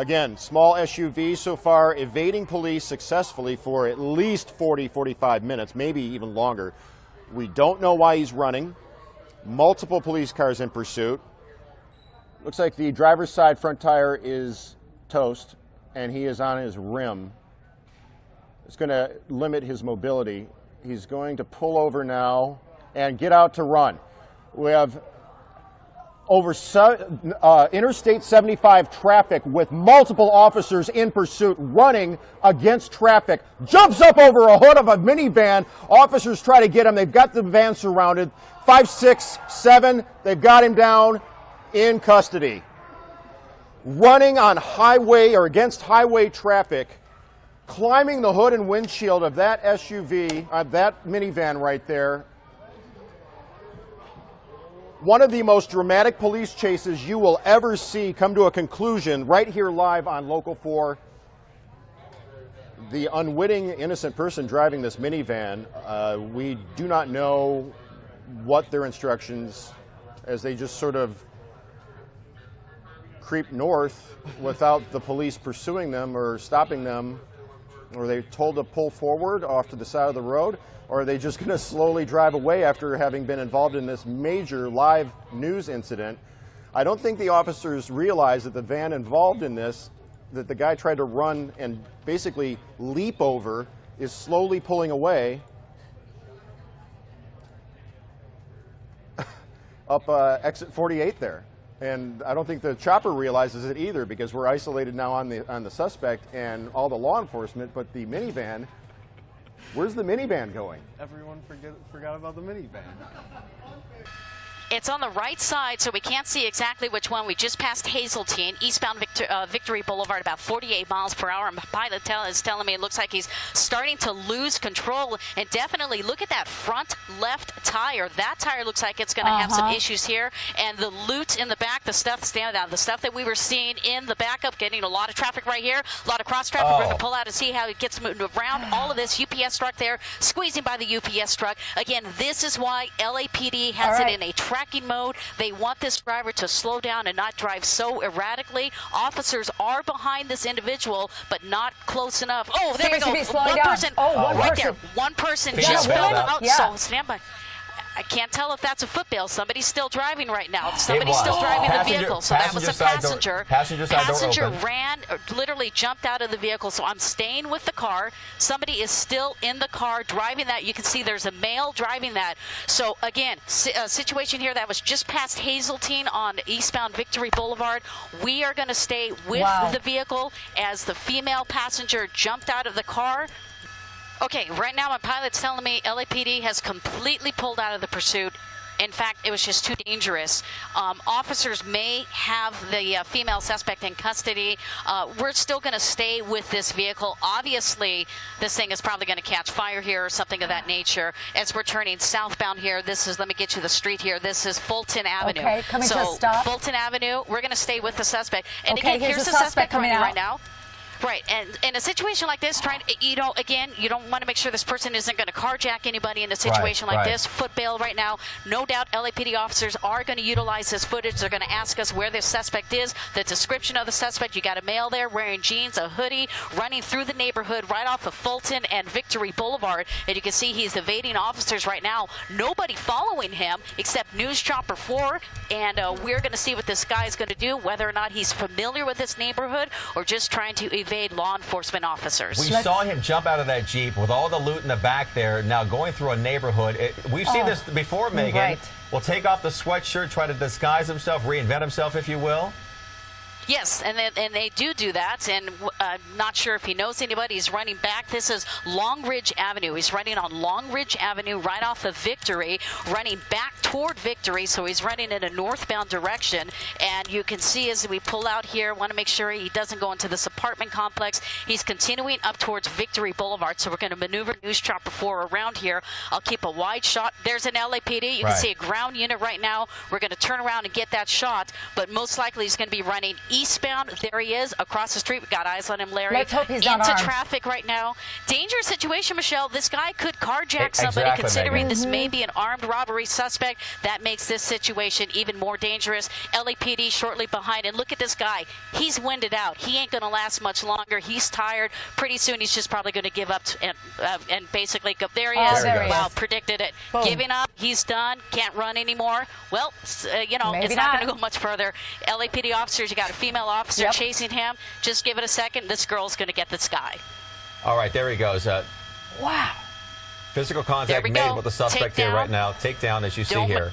Again, small SUV so far, evading police successfully for at least 40, 45 minutes, maybe even longer. We don't know why he's running. Multiple police cars in pursuit. Looks like the driver's side front tire is toast, and he is on his rim. It's going to limit his mobility. He's going to pull over now and get out to run. We have over Interstate 75 traffic with multiple officers in pursuit running against traffic. Jumps up over a hood of a minivan. Officers try to get him. They've got the van surrounded. 5, 6, 7. They've got him down in custody. Running on highway or against highway traffic, climbing the hood and windshield of that SUV, that minivan right there. One of the most dramatic police chases you will ever see come to a conclusion right here live on Local 4. The unwitting innocent person driving this minivan, we do not know what their instructions, as they just sort of creep north without the police pursuing them or stopping them. Or they told to pull forward off to the side of the road, or are they just going to slowly drive away after having been involved in this major live news incident? I don't think the officers realize that the van involved in this, that the guy tried to run and basically leap over, is slowly pulling away up exit 48 there. And I don't think the chopper realizes it either, because we're isolated now on the suspect and all the law enforcement, but the minivan, where's the minivan going? Everyone forgot about the minivan. It's on the right side, so we can't see exactly which one. We just passed Hazeltine, eastbound Victory Boulevard, about 48 miles per hour. And the pilot is telling me it looks like he's starting to lose control. And definitely look at that front left tire. That tire looks like it's going to have some issues here. And the loot in the back, the stuff standing out, the stuff that we were seeing in the backup, getting a lot of traffic right here, a lot of cross traffic. We're going to pull out and see how it gets moved around. All of this UPS truck there, squeezing by the UPS truck. Again, this is why LAPD has it in a tracking mode. They want this driver to slow down and not drive so erratically. Officers are behind this individual, but not close enough. Oh, there we go. One person, right there. One person just fell out. So stand by. I can't tell if that's a footbill. Somebody's still driving right now. Somebody's still driving the vehicle. So that was a passenger. Passenger ran, or literally jumped out of the vehicle. So I'm staying with the car. Somebody is still in the car driving that. You can see there's a male driving that. So again, a situation here that was just past Hazeltine on eastbound Victory Boulevard. We are going to stay with the vehicle as the female passenger jumped out of the car. Okay, right now my pilot's telling me LAPD has completely pulled out of the pursuit. In fact, it was just too dangerous. Officers may have the female suspect in custody. We're still going to stay with this vehicle. Obviously, this thing is probably going to catch fire here or something of that nature. As we're turning southbound here, this is, let me get you the street here. This is Fulton Avenue. Okay, coming to a stop. Fulton Avenue, we're going to stay with the suspect. And okay, again, here's the suspect coming out right now. Right, and in a situation like this, again, you don't want to make sure this person isn't going to carjack anybody in a situation like this. Foot bail right now. No doubt LAPD officers are going to utilize this footage. They're going to ask us where this suspect is, the description of the suspect. You got a male there wearing jeans, a hoodie, running through the neighborhood right off of Fulton and Victory Boulevard. And you can see he's evading officers right now. Nobody following him except News Chopper 4. And we're going to see what this guy is going to do, whether or not he's familiar with this neighborhood or just trying to evade law enforcement officers. We saw him jump out of that Jeep with all the loot in the back there, now going through a neighborhood. We've seen this before, Megan. Will take off the sweatshirt, try to disguise himself, reinvent himself, if you will. Yes, and they do that, and I'm not sure if he knows anybody. He's running back. This is Long Ridge Avenue. He's running on Long Ridge Avenue right off of Victory, running back toward Victory, so he's running in a northbound direction. And you can see as we pull out here, want to make sure he doesn't go into this apartment complex. He's continuing up towards Victory Boulevard, so we're going to maneuver News Chopper 4 around here. I'll keep a wide shot. There's an LAPD. You can see a ground unit right now. We're going to turn around and get that shot, but most likely he's going to be running eastbound. There he is across the street. We got eyes on him, Larry. Let's hope he's not into armed. traffic right now. Dangerous situation, Michelle. This guy could carjack somebody, Exactly, considering Megan. this may be an armed robbery suspect. That makes this situation even more dangerous. LAPD shortly behind. And look at this guy. He's winded out. He ain't going to last much longer. He's tired. Pretty soon he's just probably going to give up and basically go. There he is. There he Wow, is. predicted it. Boom. Giving up. He's done. Can't run anymore. Well, you know, Maybe it's not not. going to go much further. LAPD officers, you got a female officer Yep. chasing him. Just give it a second. This girl's going to get this guy. All right, there he goes. Wow. Physical There contact we made go. with the suspect here Takedown. right now. Takedown, as you see Don't here.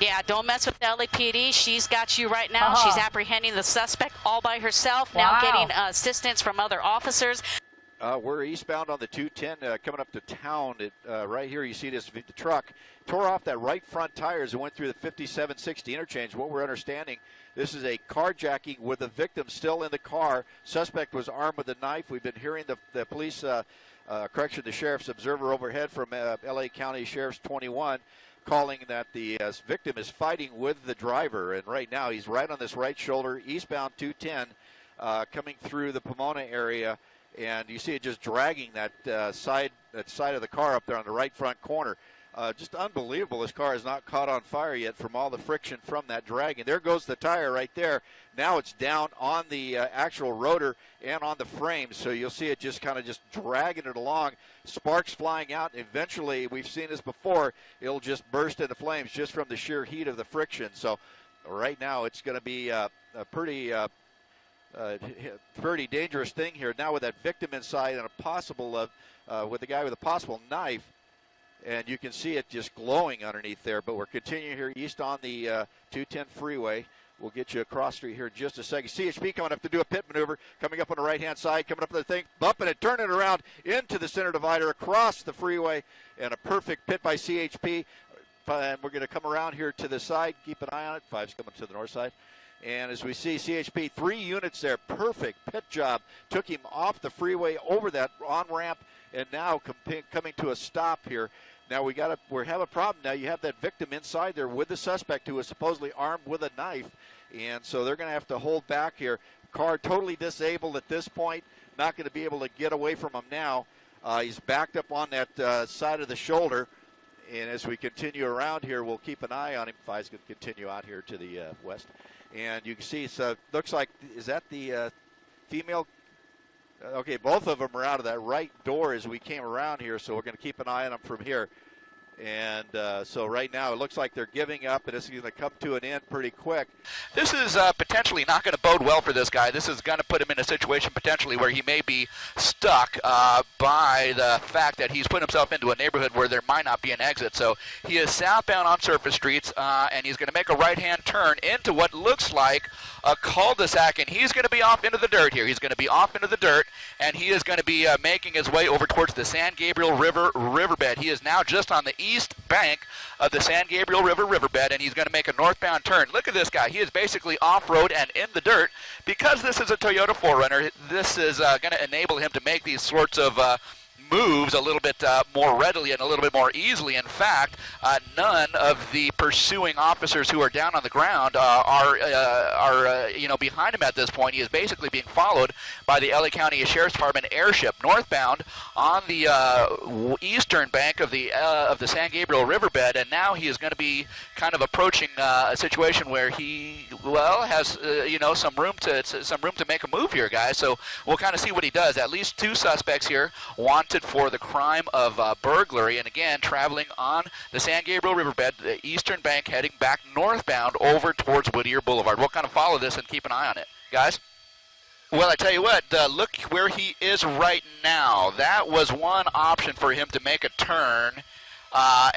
Yeah, don't mess with the LAPD. She's got you right now. Uh-huh. She's apprehending the suspect all by herself. Wow. Now getting assistance from other officers. We're eastbound on the 210 coming up to town. Right here you see the truck tore off that right front tires and went through the 5760 interchange. What we're understanding, this is a carjacking with the victim still in the car. Suspect was armed with a knife. We've been hearing the police, the sheriff's observer overhead from LA County Sheriff's 21 calling that the victim is fighting with the driver. And right now he's right on this right shoulder, eastbound 210, coming through the Pomona area. And you see it just dragging that side of the car up there on the right front corner. Just unbelievable. This car has not caught on fire yet from all the friction from that drag. And there goes the tire right there. Now it's down on the actual rotor and on the frame. So you'll see it just kind of just dragging it along. Sparks flying out. Eventually, we've seen this before, it'll just burst into flames just from the sheer heat of the friction. So right now it's going to be a pretty dangerous thing here now with that victim inside and a possible with the guy with a possible knife, and you can see it just glowing underneath there. But we're continuing here east on the 210 freeway. We'll get you across street here in just a second. CHP coming up to do a pit maneuver, coming up on the right-hand side, coming up to the thing, bumping it, turning it around into the center divider across the freeway, and a perfect pit by CHP. And we're going to come around here to the side. Keep an eye on it. 5's coming to the north side. And as we see, CHP, 3 units there, perfect pit job. Took him off the freeway over that on-ramp, and now coming to a stop here. Now we have a problem now. You have that victim inside there with the suspect who is supposedly armed with a knife, and so they're going to have to hold back here. Car totally disabled at this point, not going to be able to get away from him now. He's backed up on that side of the shoulder, and as we continue around here, we'll keep an eye on him. 5's going to continue out here to the west. And you can see, so looks like, is that the female? Okay, both of them are out of that right door as we came around here, so we're going to keep an eye on them from here. And so right now it looks like they're giving up, and it's going to come to an end pretty quick. This is potentially not going to bode well for this guy. This is going to put him in a situation potentially where he may be stuck by the fact that he's put himself into a neighborhood where there might not be an exit. So he is southbound on surface streets, and he's going to make a right-hand turn into what looks like a cul-de-sac, and he's going to be off into the dirt here. He's going to be off into the dirt, and he is going to be making his way over towards the San Gabriel riverbed. He is now just on the east bank of the San Gabriel riverbed, and he's going to make a northbound turn. Look at this guy. He is basically off-road and in the dirt. Because this is a Toyota 4Runner, this is going to enable him to make these sorts of moves a little bit more readily and a little bit more easily. In fact, none of the pursuing officers who are down on the ground are behind him at this point. He is basically being followed by the LA County Sheriff's Department airship northbound on the eastern bank of the San Gabriel riverbed, and now he is going to be kind of approaching a situation where he has some room to make a move here, guys. So we'll kind of see what he does. At least 2 suspects here wanted for the crime of burglary, and again traveling on the San Gabriel riverbed, the eastern bank, heading back northbound over towards Whittier Boulevard. We'll kind of follow this and keep an eye on it, guys. Well, I tell you what, look where he is right now. That was one option for him to make a turn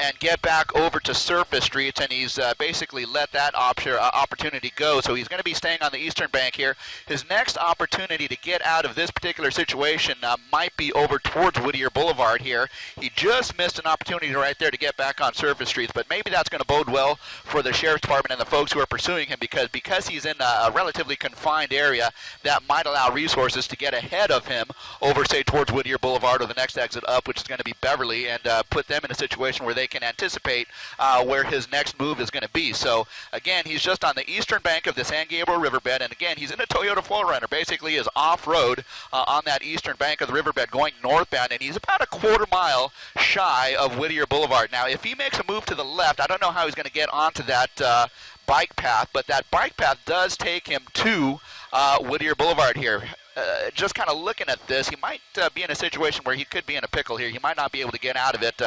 and get back over to surface streets, and he's basically let that opportunity go. So he's going to be staying on the eastern bank here. His next opportunity to get out of this particular situation might be over towards Whittier Boulevard here. He just missed an opportunity right there to get back on surface streets, but maybe that's going to bode well for the Sheriff's Department and the folks who are pursuing him, because he's in a relatively confined area that might allow resources to get ahead of him over, say, towards Whittier Boulevard or the next exit up, which is going to be Beverly, and put them in a situation situation where they can anticipate where his next move is going to be. So again, he's just on the eastern bank of the San Gabriel riverbed, and again, he's in a Toyota 4Runner, basically is off-road on that eastern bank of the riverbed going northbound, and he's about a quarter mile shy of Whittier Boulevard. Now, if he makes a move to the left, I don't know how he's going to get onto that bike path, but that bike path does take him to Whittier Boulevard here. Just kind of looking at this, he might be in a situation where he could be in a pickle here. He might not be able to get out of it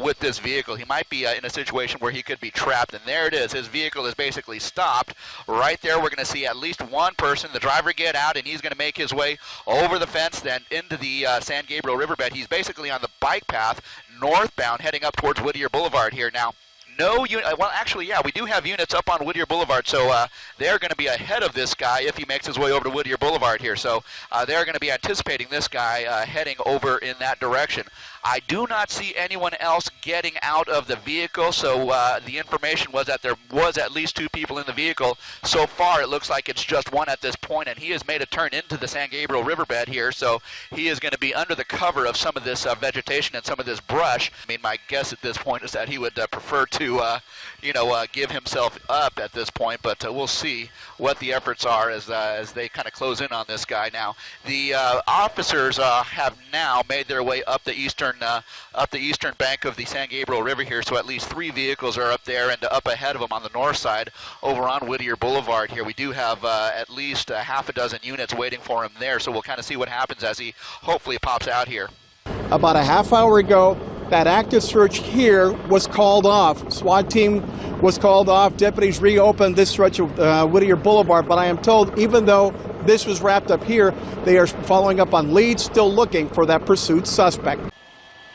with this vehicle. He might be in a situation where he could be trapped, and there it is. His vehicle is basically stopped. Right there, we're going to see at least one person, the driver, get out, and he's going to make his way over the fence then into the San Gabriel riverbed. He's basically on the bike path northbound heading up towards Whittier Boulevard here now. No unit. Well, actually, yeah, we do have units up on Whittier Boulevard, so they're going to be ahead of this guy if he makes his way over to Whittier Boulevard here. So they're going to be anticipating this guy heading over in that direction. I do not see anyone else getting out of the vehicle, so the information was that there was at least two people in the vehicle. So far, it looks like it's just one at this point, and he has made a turn into the San Gabriel riverbed here, so he is going to be under the cover of some of this vegetation and some of this brush. I mean, my guess at this point is that he would prefer to, give himself up at this point, but we'll see what the efforts are as they kind of close in on this guy now. The officers have now made their way up the eastern bank of the San Gabriel River here, so at least 3 vehicles are up there, and up ahead of them on the north side over on Whittier Boulevard here. We do have at least half a dozen units waiting for him there, so we'll kind of see what happens as he hopefully pops out here. About a half hour ago, that active search here was called off. SWAT team was called off. Deputies reopened this stretch of Whittier Boulevard, but I am told even though this was wrapped up here, they are following up on leads, still looking for that pursuit suspect.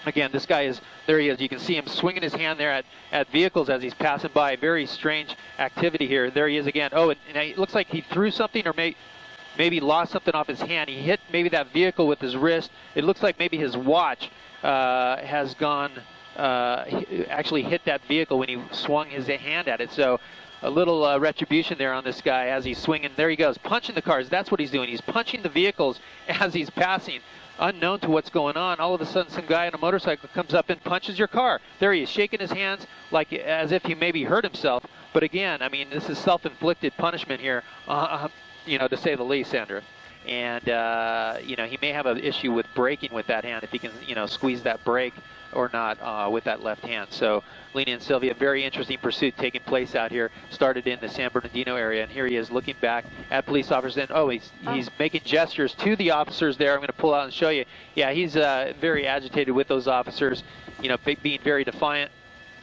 Again, this guy is, there he is. You can see him swinging his hand there at vehicles as he's passing by. Very strange activity here. There he is again. Oh, and it looks like he threw something or maybe lost something off his hand. He hit maybe that vehicle with his wrist. It looks like maybe his watch has gone, actually hit that vehicle when he swung his hand at it. So a little retribution there on this guy as he's swinging. There he goes, punching the cars. That's what he's doing. He's punching the vehicles as he's passing. Unknown to what's going on, all of a sudden some guy on a motorcycle comes up and punches your car. There he is, shaking his hands like as if he maybe hurt himself. But again, I mean, this is self-inflicted punishment here, to say the least, Sandra. And, he may have an issue with braking with that hand if he can, squeeze that brake or not with that left hand. So, Lena and Sylvia, very interesting pursuit taking place out here. Started in the San Bernardino area, and here he is looking back at police officers. And, he's making gestures to the officers there. I'm going to pull out and show you. Yeah, he's very agitated with those officers, being very defiant.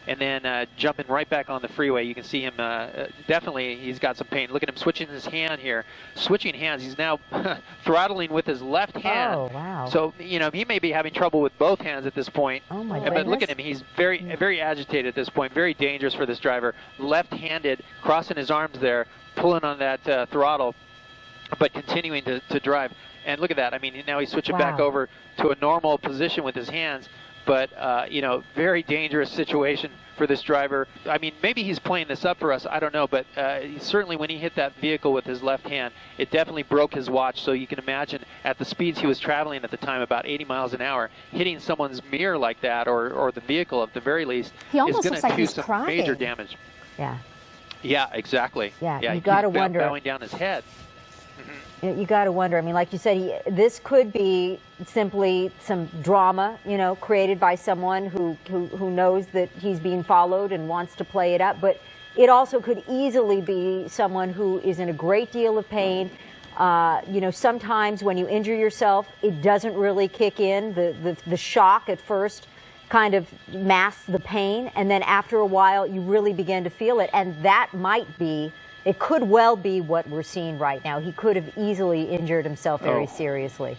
And then jumping right back on the freeway. You can see him, definitely he's got some pain. Look at him switching his hand here. Switching hands, he's now throttling with his left hand. Oh, wow. So, he may be having trouble with both hands at this point. Oh, my goodness. But look at him, he's very agitated at this point. Very dangerous for this driver. Left-handed, crossing his arms there, pulling on that throttle, but continuing to drive. And look at that, I mean, now he's switching back over to a normal position with his hands. But, very dangerous situation for this driver. I mean, maybe he's playing this up for us. I don't know. But certainly when he hit that vehicle with his left hand, it definitely broke his watch. So you can imagine at the speeds he was traveling at the time, about 80 miles an hour, hitting someone's mirror like that or the vehicle at the very least is going to do some major damage. Yeah. Yeah, exactly. Yeah, you got to wonder. Bowing down his head. You got to wonder. I mean, like you said, this could be simply some drama, created by someone who knows that he's being followed and wants to play it up. But it also could easily be someone who is in a great deal of pain. Sometimes when you injure yourself, it doesn't really kick in. The shock at first kind of masks the pain, and then after a while, you really begin to feel it, and that might be. It could well be what we're seeing right now. He could have easily injured himself very seriously.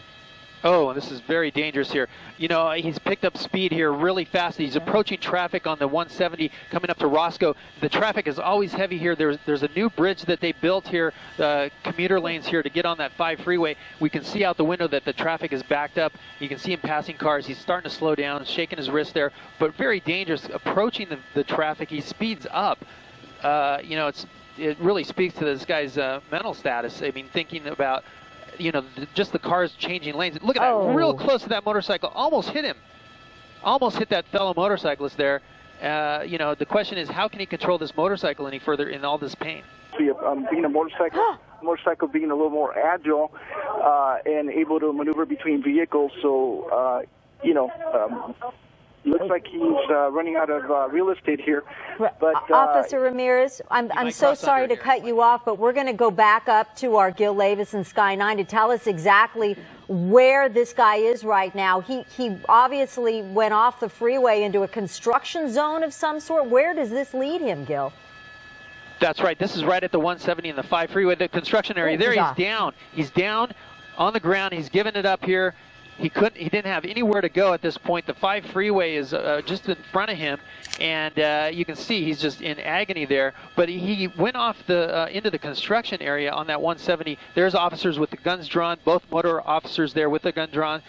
Oh, and this is very dangerous here. He's picked up speed here really fast. He's approaching traffic on the 170 coming up to Roscoe. The traffic is always heavy here. There's a new bridge that they built here, commuter lanes here to get on that 5 freeway. We can see out the window that the traffic is backed up. You can see him passing cars. He's starting to slow down, shaking his wrist there, but very dangerous. Approaching the traffic, he speeds up. It really speaks to this guy's mental status. I mean, thinking about, just the cars changing lanes. Look at that, real close to that motorcycle. Almost hit him. almost hit that fellow motorcyclist there. You know, the question is, how can he control this motorcycle any further in all this pain? Being a motorcycle being a little more agile and able to maneuver between vehicles. So, you know, looks like he's running out of real estate here. But Officer Ramirez, I'm so sorry to cut you off, but we're going to go back up to our Gil Levis and Sky 9 to tell us exactly where this guy is right now. He obviously went off the freeway into a construction zone of some sort. Where does this lead him, Gil? That's right. This is right at the 170 and the 5 freeway, the construction area. There he's down. He's down on the ground. He's given it up here. He didn't have anywhere to go at this point. The 5 freeway is just in front of him, and you can see he's just in agony there. But he went off into the construction area on that 170. There's officers with the guns drawn, both motor officers there with the gun drawn.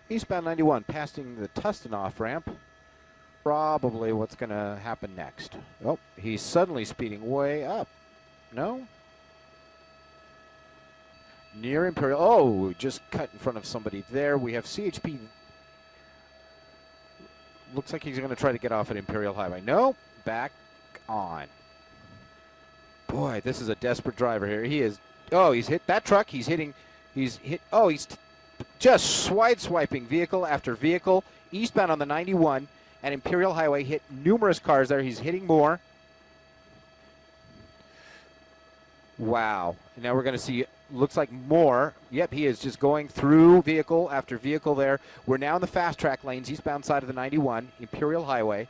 Eastbound 91, passing the Tustin off ramp. Probably what's going to happen next. Oh, he's suddenly speeding way up. No? Near Imperial. Oh, just cut in front of somebody there. We have CHP. Looks like he's going to try to get off at Imperial Highway. No, back on. Boy, this is a desperate driver here. He is. Oh, he's hit that truck. He's hitting. He's hit. Oh, he's just swiping vehicle after vehicle. Eastbound on the 91 at Imperial Highway. Hit numerous cars there. He's hitting more. Wow. Now we're going to see. Looks like more. Yep, he is just going through vehicle after vehicle there. We're now in the fast track lanes, eastbound side of the 91, Imperial Highway.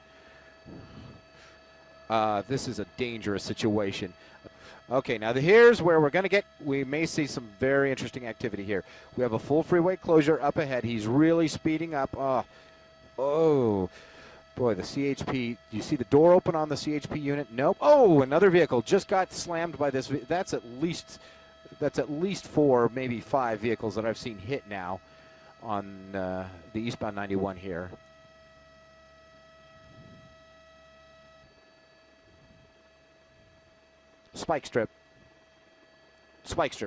This is a dangerous situation. Okay, now here's where we're going to get, we may see some very interesting activity here. We have a full freeway closure up ahead. He's really speeding up. Oh, boy, the CHP, you see the door open on the CHP unit? Nope. Oh, another vehicle just got slammed by this. That's at least 4, maybe 5 vehicles that I've seen hit now on the eastbound 91 here. Spike strip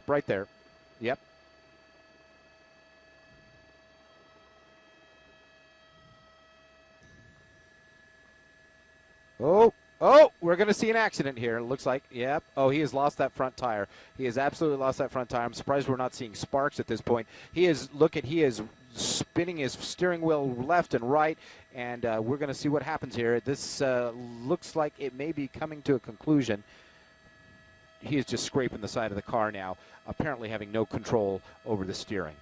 right there. Yep. Oh, we're going to see an accident here. It looks like, yep. Oh, he has lost that front tire. He has absolutely lost that front tire. I'm surprised we're not seeing sparks at this point. He is spinning his steering wheel left and right, and we're going to see what happens here. This looks like it may be coming to a conclusion. He is just scraping the side of the car now, apparently having no control over the steering.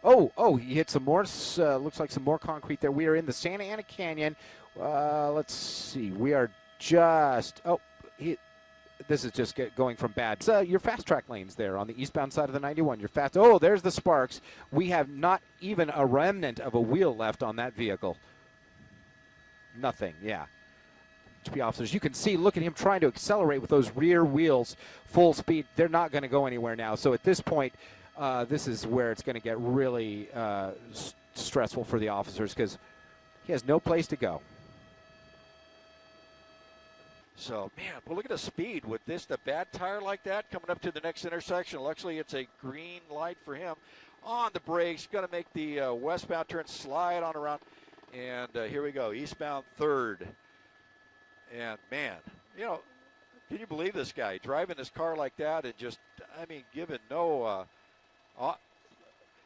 Oh, he hit some more, looks like some more concrete there. We are in the Santa Ana Canyon. Let's see, we are just, this is just going from bad. Your fast track lanes there on the eastbound side of the 91. Oh, there's the sparks. We have not even a remnant of a wheel left on that vehicle. Nothing, yeah. HP officers, you can see, look at him trying to accelerate with those rear wheels full speed. They're not going to go anywhere now. So at this point, this is where it's going to get really stressful for the officers because he has no place to go. So, man, well, look at the speed with the bad tire like that coming up to the next intersection. Luckily, it's a green light for him. On the brakes, going to make the westbound turn, slide on around. And here we go, eastbound 3rd. And, man, you know, can you believe this guy driving his car like that and just, I mean, giving no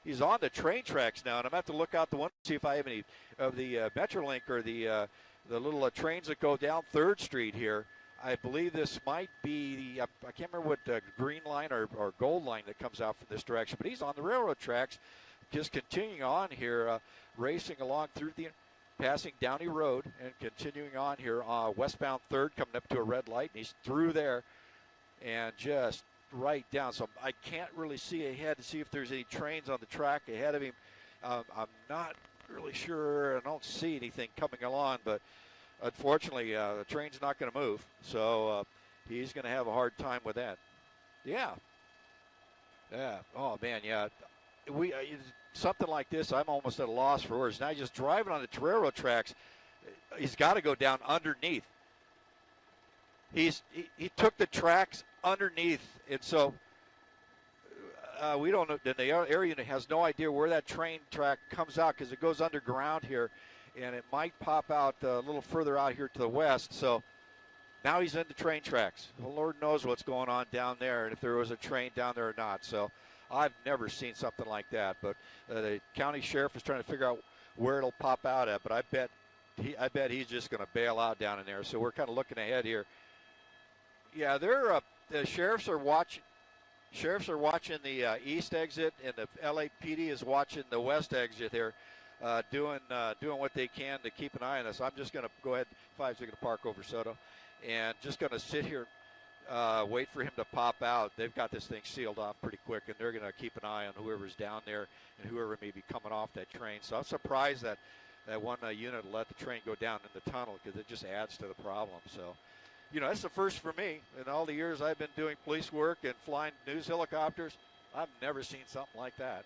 he's on the train tracks now, and I'm going to have to look out the window to see if I have any of the Metrolink or the little trains that go down 3rd Street here. I believe this might be I can't remember what green line or gold line that comes out from this direction, but he's on the railroad tracks, just continuing on here, racing along through passing Downey Road and continuing on here, westbound 3rd, coming up to a red light, and he's through there and just right down. So I can't really see ahead to see if there's any trains on the track ahead of him. I'm not really sure. I don't see anything coming along, but unfortunately, the train's not going to move. So he's going to have a hard time with that. Yeah. Oh, man, yeah. Something like this, I'm almost at a loss for words. Now just driving on the railroad tracks, he's got to go down underneath. He took the tracks underneath, and so we don't know. The area unit has no idea where that train track comes out because it goes underground here, and it might pop out a little further out here to the west. So now he's in the train tracks. The Lord knows what's going on down there, and if there was a train down there or not. So I've never seen something like that. But the county sheriff is trying to figure out where it'll pop out at. But I bet he's just going to bail out down in there. So we're kind of looking ahead here. Yeah, the sheriffs are watching. Sheriffs are watching the east exit, and the LAPD is watching the west exit here, doing what they can to keep an eye on us. I'm just going to go ahead. 5's going to park over Soto, and just going to sit here, wait for him to pop out. They've got this thing sealed off pretty quick, and they're going to keep an eye on whoever's down there and whoever may be coming off that train. So I'm surprised that one unit let the train go down in the tunnel because it just adds to the problem. So. You know, that's the first for me. In all the years I've been doing police work and flying news helicopters, I've never seen something like that.